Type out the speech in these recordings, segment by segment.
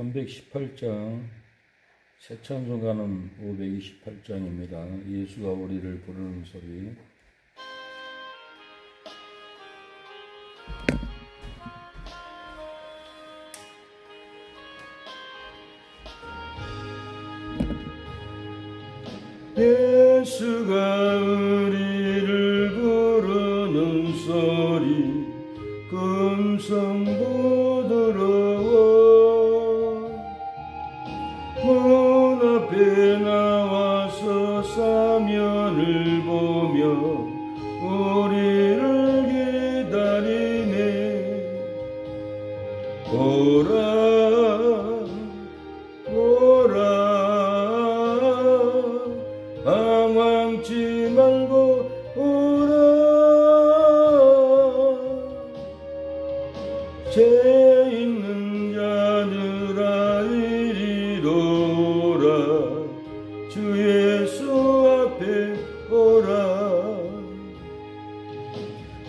318장 새 찬송가는 528장입니다. 예수가 우리를 부르는 소리. 예수가 우리를 부르는 소리 금성 부드러워 문 앞에 나와서 사면을 보며 우리를 기다리네. 오라 방황치 말고 오라. 죄 있는 자들아 이리로 오라. 주 예수 앞에 오라.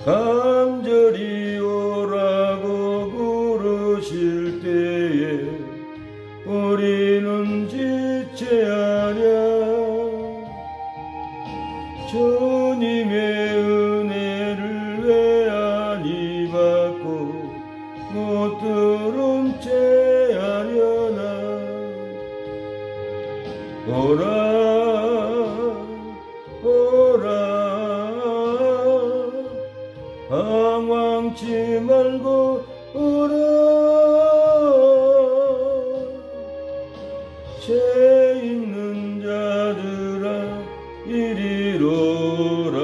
간절히 오라고 부르실 때에 우리는 지체하랴. 주님의 은혜를 왜 아니 받고 못 들은 채 하려나. 오라 오라 방황치 말고 오라. 죄 있는 자들아 이리로 오라.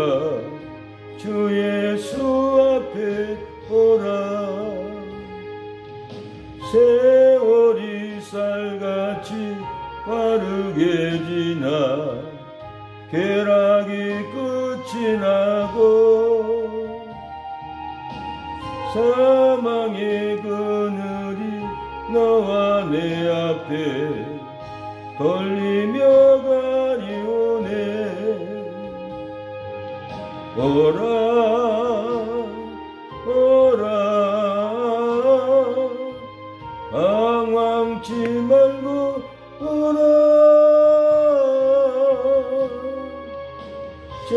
주 예수 앞에 오라. 세월이 쌀같이 빠르게 지나 쾌락이 끝이 나고 사망의 그늘이 너와 내 앞에 걸리며 가리오네. 오라 오라 방황치 말고 오라. 죄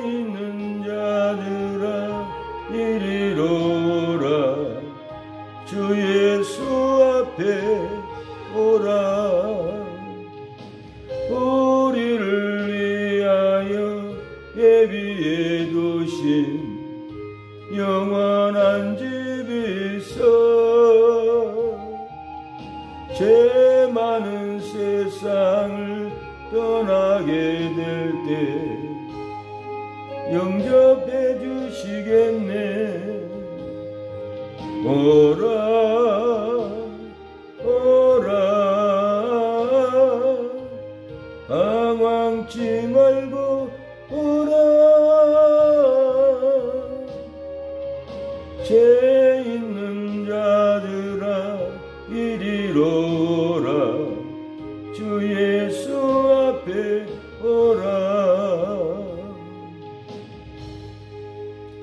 있는 자들아 이리로 오라. 주 예수 앞에 오라. 우리를 위하여 예비해 두신 영원한 집이 있어. 죄 많은 세상을 떠나게 될 때 영접해 주시겠네. 오라 오라 방황치 말고 오라. 죄 있는 자들아 이리로 오라. 주 예수 앞에 오라.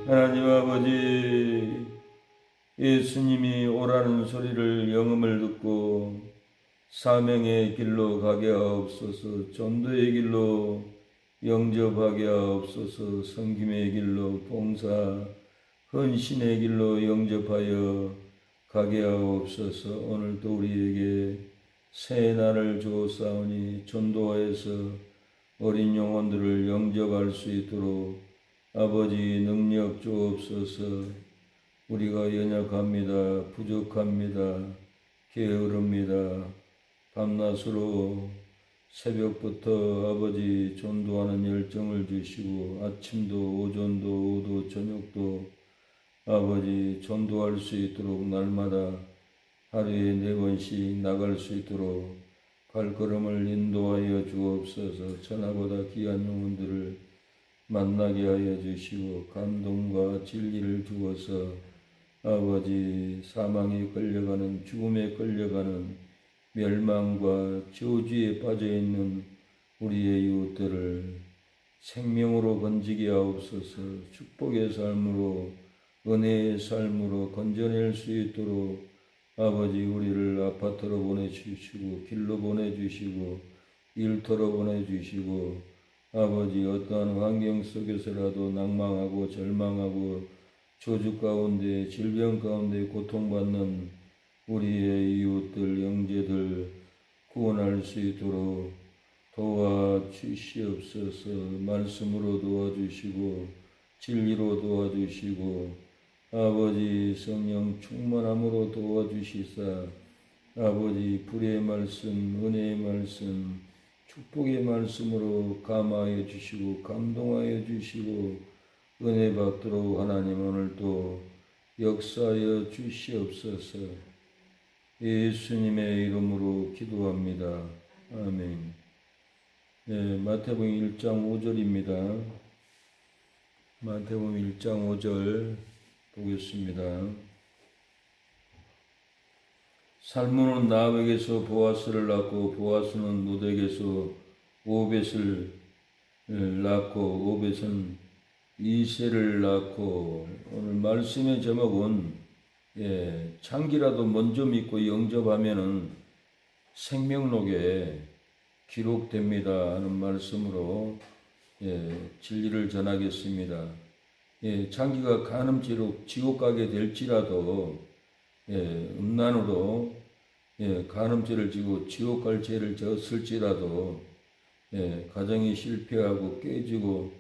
하나님 아버지, 예수님이 오라는 소리를 영음을 듣고 사명의 길로 가게 하옵소서. 전도의 길로 영접하게 하옵소서. 섬김의 길로 봉사 헌신의 길로 영접하여 가게 하옵소서. 오늘도 우리에게 새 날을 주옵사오니 전도하여서 어린 영혼들을 영접할 수 있도록 아버지 능력 주옵소서. 우리가 연약합니다. 부족합니다. 게으릅니다. 밤낮으로 새벽부터 아버지 전도하는 열정을 주시고 아침도 오전도 오후도 저녁도 아버지 전도할 수 있도록 날마다 하루에 4번씩 나갈 수 있도록 발걸음을 인도하여 주옵소서. 천하보다 귀한 영혼들을 만나게 하여 주시고 감동과 진리를 주어서 아버지 사망에 끌려가는 죽음에 끌려가는 멸망과 저주에 빠져있는 우리의 이웃들을 생명으로 건지게 하옵소서. 축복의 삶으로 은혜의 삶으로 건져낼 수 있도록 아버지, 우리를 아파트로 보내주시고 길로 보내주시고 일터로 보내주시고 아버지, 어떠한 환경 속에서라도 낭망하고 절망하고 저주 가운데 질병 가운데 고통받는 우리의 이웃들 형제들 구원할 수 있도록 도와주시옵소서. 말씀으로 도와주시고 진리로 도와주시고 아버지, 성령 충만함으로 도와주시사 아버지, 불의 말씀, 은혜의 말씀, 축복의 말씀으로 감화해 주시고 감동하여 주시고 은혜 받도록 하나님 오늘도 역사하여 주시옵소서. 예수님의 이름으로 기도합니다. 아멘. 네, 마태복음 1장 5절입니다. 마태복음 1장 5절 보겠습니다. 살몬은 나합에게서 보아스를 낳고 보아스는 룻에게서 오벳을 낳고 오벳은 이새를 낳고 오늘 말씀의 제목은 창기라도 먼저 믿고 영접하면은 생명록에 기록됩니다 하는 말씀으로 진리를 전하겠습니다. 창기가 간음죄로 지옥 가게 될지라도 음란으로 간음죄를 지고 지옥 갈 죄를 졌을지라도 가정이 실패하고 깨지고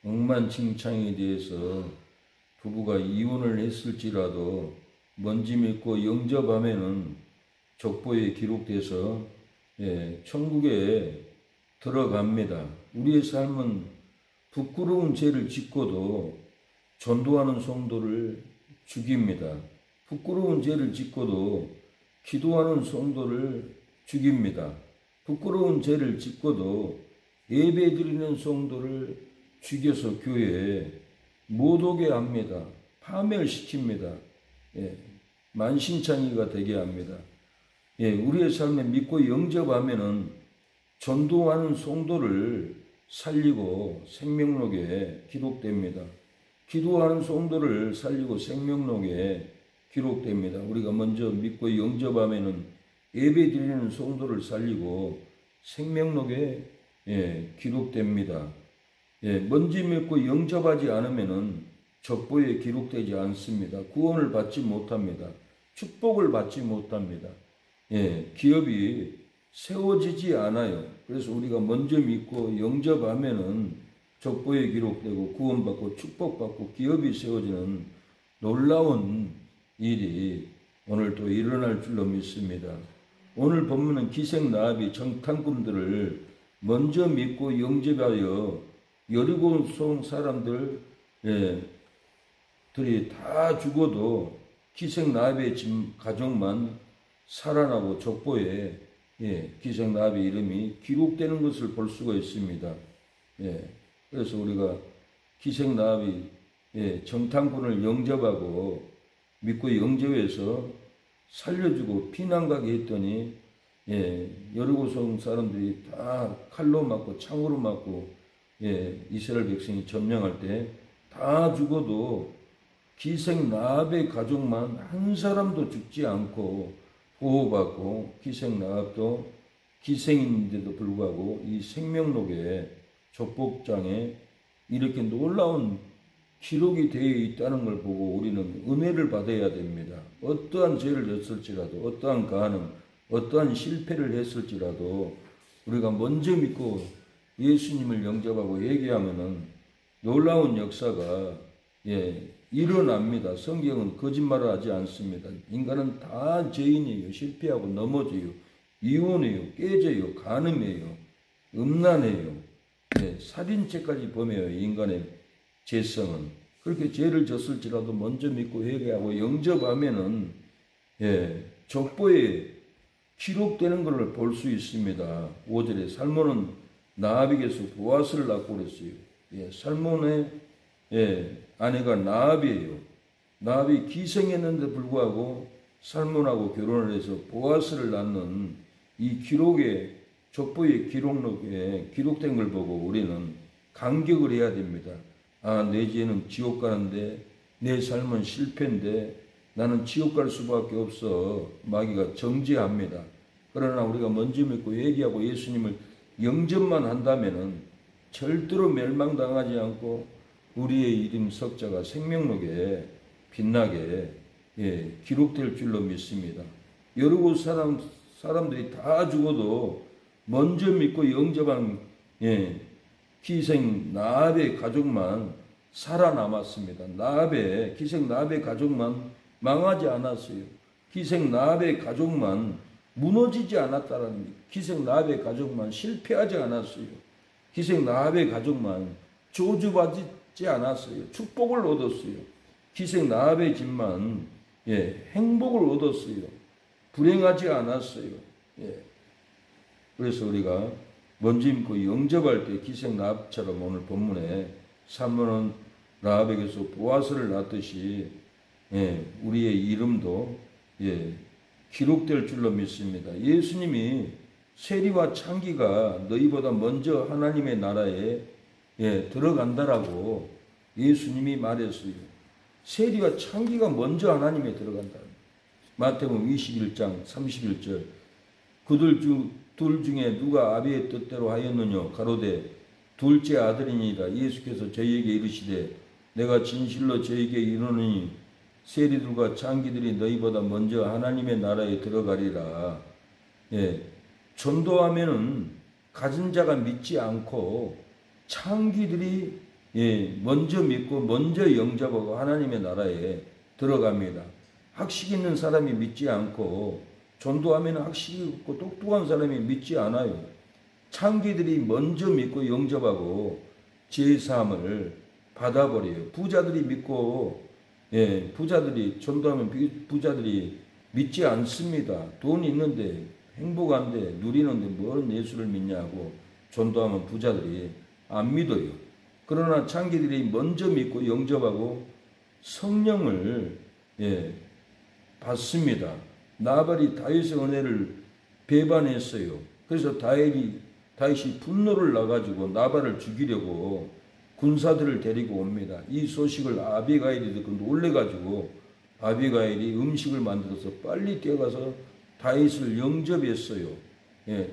억만칭창이 돼서 부부가 이혼을 했을지라도 먼지 믿고 영접하면은 족보에 기록돼서 천국에 들어갑니다. 우리의 삶은 부끄러운 죄를 짓고도 전도하는 성도를 죽입니다. 부끄러운 죄를 짓고도 기도하는 성도를 죽입니다. 부끄러운 죄를 짓고도 예배드리는 성도를 죽여서 교회에 못 오게 합니다. 파멸시킵니다. 만신창이가 되게 합니다. 우리의 삶에 믿고 영접하면은 전도하는 성도를 살리고 생명록에 기록됩니다. 기도하는 성도를 살리고 생명록에 기록됩니다. 우리가 먼저 믿고 영접하면은 예배드리는 성도를 살리고 생명록에 기록됩니다. 먼저 믿고 영접하지 않으면은 족보에 기록되지 않습니다. 구원을 받지 못합니다. 축복을 받지 못합니다. 기업이 세워지지 않아요. 그래서 우리가 먼저 믿고 영접하면은 족보에 기록되고 구원받고 축복받고 기업이 세워지는 놀라운 일이 오늘 또 일어날 줄로 믿습니다. 오늘 본문은 기생나합이 정탐꾼들을 먼저 믿고 영접하여 여리고성 사람들이 다 죽어도 기생나합의 가족만 살아나고 족보에 기생나합의 이름이 기록되는 것을 볼 수가 있습니다. 그래서 우리가 기생나합이 정탐꾼을 영접하고 믿고 영접해서 살려주고 피난 가게 했더니 여리고성 사람들이 다 칼로 맞고 창으로 맞고 이스라엘 백성이 점령할 때 다 죽어도 기생나합의 가족만 한 사람도 죽지 않고 보호받고 기생나합도 기생인데도 불구하고 이 생명록에 족복장에 이렇게 놀라운 기록이 되어 있다는 걸 보고 우리는 은혜를 받아야 됩니다. 어떠한 죄를 졌을지라도 어떠한 간음, 어떠한 실패를 했을지라도 우리가 먼저 믿고 예수님을 영접하고 얘기하면은 놀라운 역사가 일어납니다. 성경은 거짓말을 하지 않습니다. 인간은 다 죄인이에요. 실패하고 넘어져요. 이혼해요. 깨져요. 간음해요. 음란해요. 살인죄까지 범해요. 인간의 죄성은. 그렇게 죄를 졌을지라도 먼저 믿고 회개하고 영접하면은 족보에 기록되는 것을 볼 수 있습니다. 5절에 살몬은 나합에게서 보아스를 낳고 그랬어요. 살몬의 아내가 나합이에요. 나합이 기생했는데 불구하고 살몬하고 결혼을 해서 보아스를 낳는 이 기록에 족보의 기록록에 기록된 걸 보고 우리는 감격을 해야 됩니다. 내 죄는 지옥 가는데 내 삶은 실패인데 나는 지옥 갈 수밖에 없어. 마귀가 정죄합니다. 그러나 우리가 먼저 믿고 회개하고 예수님을 영접만 한다면은 절대로 멸망당하지 않고 우리의 이름 석자가 생명록에 빛나게 기록될 줄로 믿습니다. 여러 곳 사람들이 다 죽어도 먼저 믿고 영접한 기생 나합의 가족만 살아남았습니다. 기생 나합의 가족만 망하지 않았어요. 기생 나합의 가족만 무너지지 않았다는 겁니다. 기생 나합의 가족만 실패하지 않았어요. 기생 나합의 가족만 저주받지 않았어요. 축복을 얻었어요. 기생 나합의 집만 행복을 얻었어요. 불행하지 않았어요. 그래서 우리가 먼저 믿고 영접할 때 기생 라합처럼 오늘 본문에 살몬은 라합에게서 보아스를 낳듯이 우리의 이름도 기록될 줄로 믿습니다. 예수님이 세리와 창기가 너희보다 먼저 하나님의 나라에 들어간다라고 예수님이 말했어요. 세리와 창기가 먼저 하나님에 들어간다. 마태복음 21장 31절 그들 둘 중에 누가 아비의 뜻대로 하였느냐 가로되 둘째 아들이니라. 예수께서 저희에게 이르시되 내가 진실로 저희에게 이르노니 세리들과 창기들이 너희보다 먼저 하나님의 나라에 들어가리라. 전도하면은 가진 자가 믿지 않고 창기들이 먼저 믿고 먼저 영접하고 하나님의 나라에 들어갑니다. 학식 있는 사람이 믿지 않고 전도하면 학식이 있고 똑똑한 사람이 믿지 않아요. 창기들이 먼저 믿고 영접하고 제사함을 받아버려요. 부자들이 믿고 부자들이 전도하면 부자들이 믿지 않습니다. 돈이 있는데 행복한데 누리는데 뭘 예수를 믿냐고 전도하면 부자들이 안 믿어요. 그러나 창기들이 먼저 믿고 영접하고 성령을 받습니다. 나발이 다윗의 은혜를 배반했어요. 그래서 다윗이 분노를 나가지고 나발을 죽이려고 군사들을 데리고 옵니다. 이 소식을 아비가일이 듣고 놀래가지고 아비가일이 음식을 만들어서 빨리 뛰어가서 다윗을 영접했어요.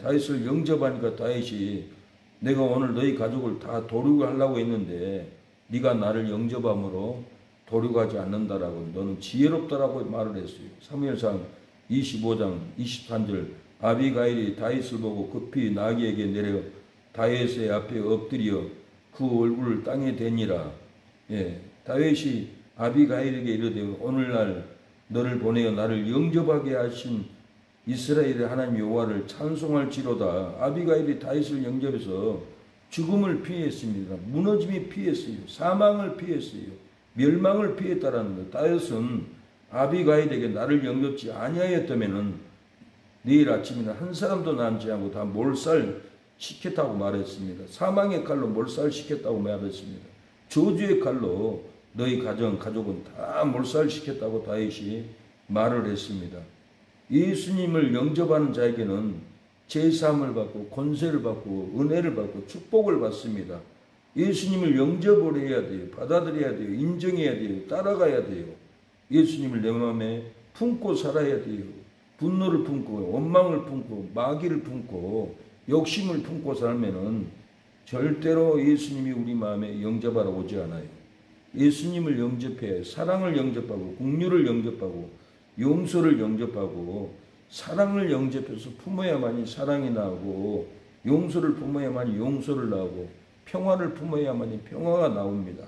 다윗을 영접하니까 다윗이 내가 오늘 너희 가족을 다 도륙하려고 했는데 네가 나를 영접함으로 도륙하지 않는다라고 너는 지혜롭다라고 말을 했어요. 사무엘상 25장 23절 아비가일이 다윗을 보고 급히 나귀에게 내려 다윗의 앞에 엎드려 그 얼굴을 땅에 대니라. 다윗이 아비가일에게 이르되 오늘날 너를 보내어 나를 영접하게 하신 이스라엘의 하나님 여호와를 찬송할지로다. 아비가일이 다윗을 영접해서 죽음을 피했습니다. 무너짐이 피했어요. 사망을 피했어요. 멸망을 피했다라는 것. 다윗은 아비가일에게 나를 영접지 아니하였다면은 내일 아침에는 한 사람도 남지 않고 다 몰살시켰다고 말했습니다. 사망의 칼로 몰살시켰다고 말했습니다. 저주의 칼로 너희 가족은 다 몰살시켰다고 다윗이 말을 했습니다. 예수님을 영접하는 자에게는 제사함을 받고 권세를 받고 은혜를 받고 축복을 받습니다. 예수님을 영접을 해야 돼요. 받아들여야 돼요. 인정해야 돼요. 따라가야 돼요. 예수님을 내 마음에 품고 살아야 돼요. 분노를 품고 원망을 품고 마귀를 품고 욕심을 품고 살면은 절대로 예수님이 우리 마음에 영접하러 오지 않아요. 예수님을 영접해야 사랑을 영접하고 긍휼을 영접하고 용서를 영접하고 사랑을 영접해서 품어야만이 사랑이 나오고 용서를 품어야만이 용서를 나오고 평화를 품어야만이 평화가 나옵니다.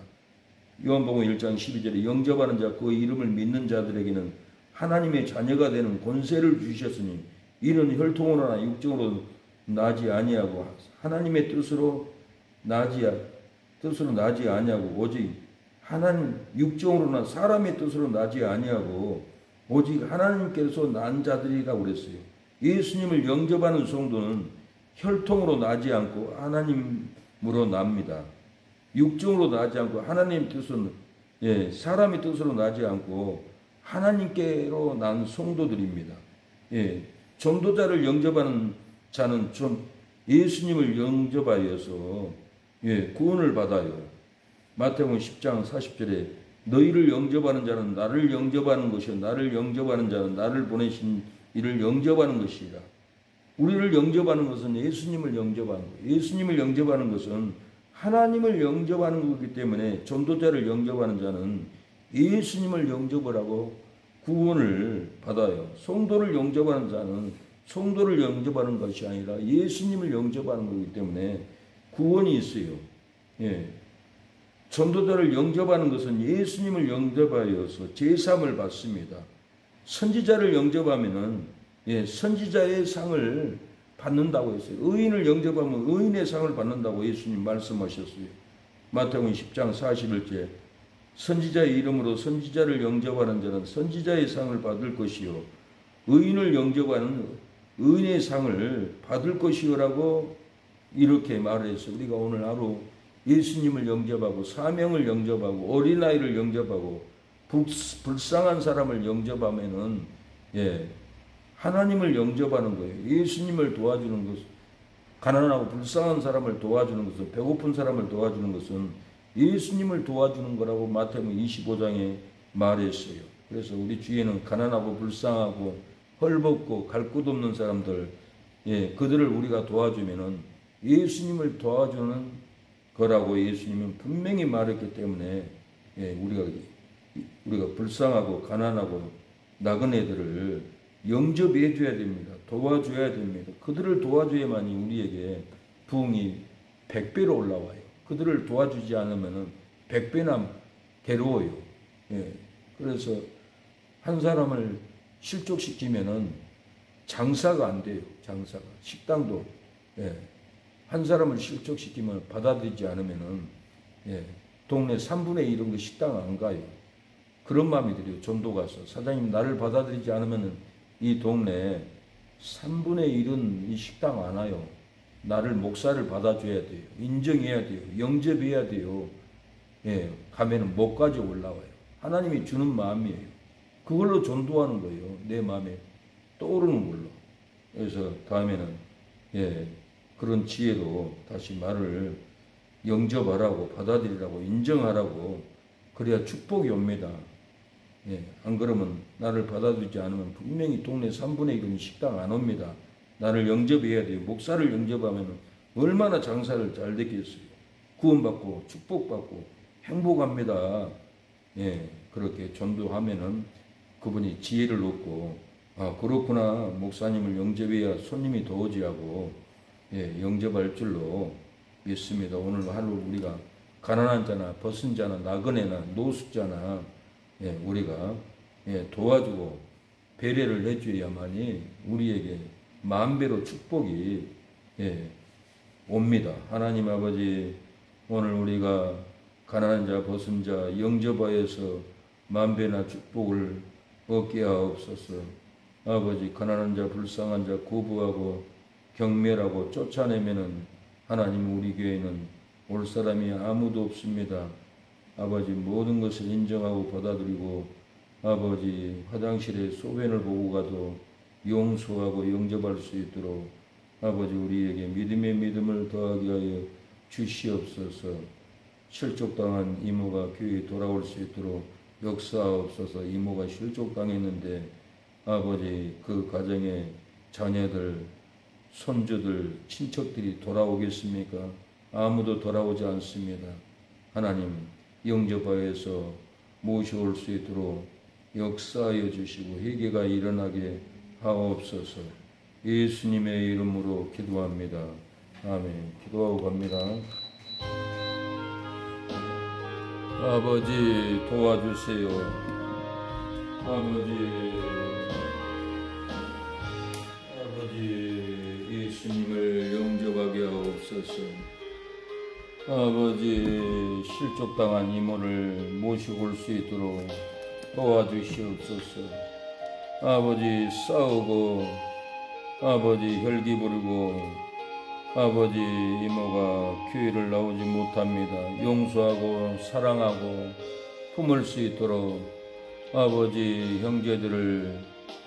요한복음 1장 12절에 영접하는 자 그 이름을 믿는 자들에게는 하나님의 자녀가 되는 권세를 주셨으니 이는 혈통으로나 육정으로 나지 아니하고 하나님의 뜻으로 나지 아니하고 오직 하나님 육정으로나 사람의 뜻으로 나지 아니하고 오직 하나님께서 난 자들이라고 그랬어요. 예수님을 영접하는 성도는 혈통으로 나지 않고 하나님으로 납니다. 육정으로 나지 않고 하나님 뜻은 사람의 뜻으로 나지 않고 하나님께로 난 성도들입니다. 전도자를 영접하는 자는 예수님을 영접하여서 구원을 받아요. 마태복음 10장 40절에 너희를 영접하는 자는 나를 영접하는 것이요 나를 영접하는 자는 나를 보내신 이를 영접하는 것이라. 우리를 영접하는 것은 예수님을 영접하는 거예요. 예수님을 영접하는 것은 하나님을 영접하는 거기 때문에 전도자를 영접하는 자는 예수님을 영접을 하고 구원을 받아요. 성도를 영접하는 자는 성도를 영접하는 것이 아니라 예수님을 영접하는 거기 때문에 구원이 있어요. 예. 전도자를 영접하는 것은 예수님을 영접하여서 제삼을 받습니다. 선지자를 영접하면은 선지자의 상을 받는다고 했어요. 의인을 영접하면 의인의 상을 받는다고 예수님 말씀하셨어요. 마태복음 10장 41절 선지자의 이름으로 선지자를 영접하는 자는 선지자의 상을 받을 것이요 의인을 영접하는 의인의 상을 받을 것이요라고 이렇게 말했어요. 우리가 오늘 하루 예수님을 영접하고 사명을 영접하고 어린아이를 영접하고 불쌍한 사람을 영접하면은 하나님을 영접하는 거예요. 예수님을 도와주는 것, 가난하고 불쌍한 사람을 도와주는 것은, 배고픈 사람을 도와주는 것은 예수님을 도와주는 거라고 마태복음 25장에 말했어요. 그래서 우리 주위에는 가난하고 불쌍하고 헐벗고 갈 곳 없는 사람들, 그들을 우리가 도와주면은 예수님을 도와주는 거라고 예수님은 분명히 말했기 때문에 우리가 불쌍하고 가난하고 나그네들을 영접해 줘야 됩니다. 도와줘야 됩니다. 그들을 도와줘야만이 우리에게 부흥이 100배로 올라와요. 그들을 도와주지 않으면 100배나 괴로워요. 그래서 한 사람을 실족시키면은 장사가 안 돼요. 장사가. 식당도 한 사람을 실족시키면 받아들이지 않으면은 동네 3분의 1은 그 식당 안 가요. 그런 마음이 들어요. 전도 가서 사장님 나를 받아들이지 않으면은 이 동네 3분의 1은 이 식당 안 와요. 나를 목사를 받아줘야 돼요. 인정해야 돼요. 영접해야 돼요. 가면은 목까지 올라와요. 하나님이 주는 마음이에요. 그걸로 전도하는 거예요. 내 마음에 떠오르는 걸로. 그래서 다음에는 그런 지혜로 다시 말을 영접하라고 받아들이라고 인정하라고 그래야 축복이 옵니다. 안 그러면 나를 받아주지 않으면 분명히 동네 3분의 1은 식당 안 옵니다. 나를 영접해야 돼요. 목사를 영접하면 얼마나 장사를 잘 되겠어요. 구원받고 축복받고 행복합니다. 그렇게 전도하면은 그분이 지혜를 얻고 그렇구나 목사님을 영접해야 손님이 더 오지 하고 영접할 줄로 믿습니다. 오늘 하루 우리가 가난한 자나 벗은 자나 나그네나 노숙자나 우리가 도와주고 배려를 해줘야만이 우리에게 만배로 축복이 옵니다. 하나님 아버지 오늘 우리가 가난한 자 벗은 자 영접하여서 만배나 축복을 얻게 하옵소서. 아버지 가난한 자 불쌍한 자 거부하고 경멸하고 쫓아내면은 하나님 우리 교회는 올 사람이 아무도 없습니다. 아버지 모든 것을 인정하고 받아들이고 아버지 화장실에 소변을 보고 가도 용서하고 영접할 수 있도록 아버지 우리에게 믿음의 믿음을 더하게 하여 주시옵소서. 실족당한 이모가 교회에 돌아올 수 있도록 역사하옵소서. 이모가 실족당했는데 아버지 그 가정의 자녀들 손주들 친척들이 돌아오겠습니까? 아무도 돌아오지 않습니다. 하나님 영접하여서 모셔올 수 있도록 역사하여 주시고 회개가 일어나게 하옵소서. 예수님의 이름으로 기도합니다. 아멘. 기도하고 갑니다. 아버지 도와주세요. 아버지 예수님을 영접하게 하옵소서. 아버지 실족당한 이모를 모시고 올 수 있도록 도와주시옵소서. 아버지 싸우고 아버지 혈기 부리고 아버지 이모가 교회를 나오지 못합니다. 용서하고 사랑하고 품을 수 있도록 아버지 형제들을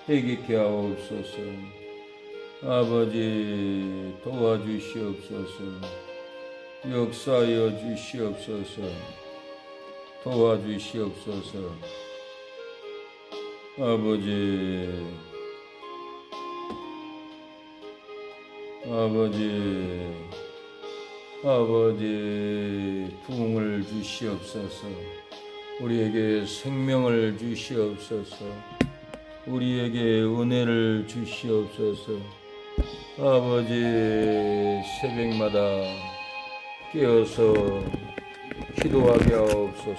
회개케 하옵소서. 아버지 도와주시옵소서. 역사하여 주시옵소서. 도와주시옵소서. 아버지, 부흥을 주시옵소서. 우리에게 생명을 주시옵소서. 우리에게 은혜를 주시옵소서. 아버지, 새벽마다 깨어서 기도하게 하옵소서.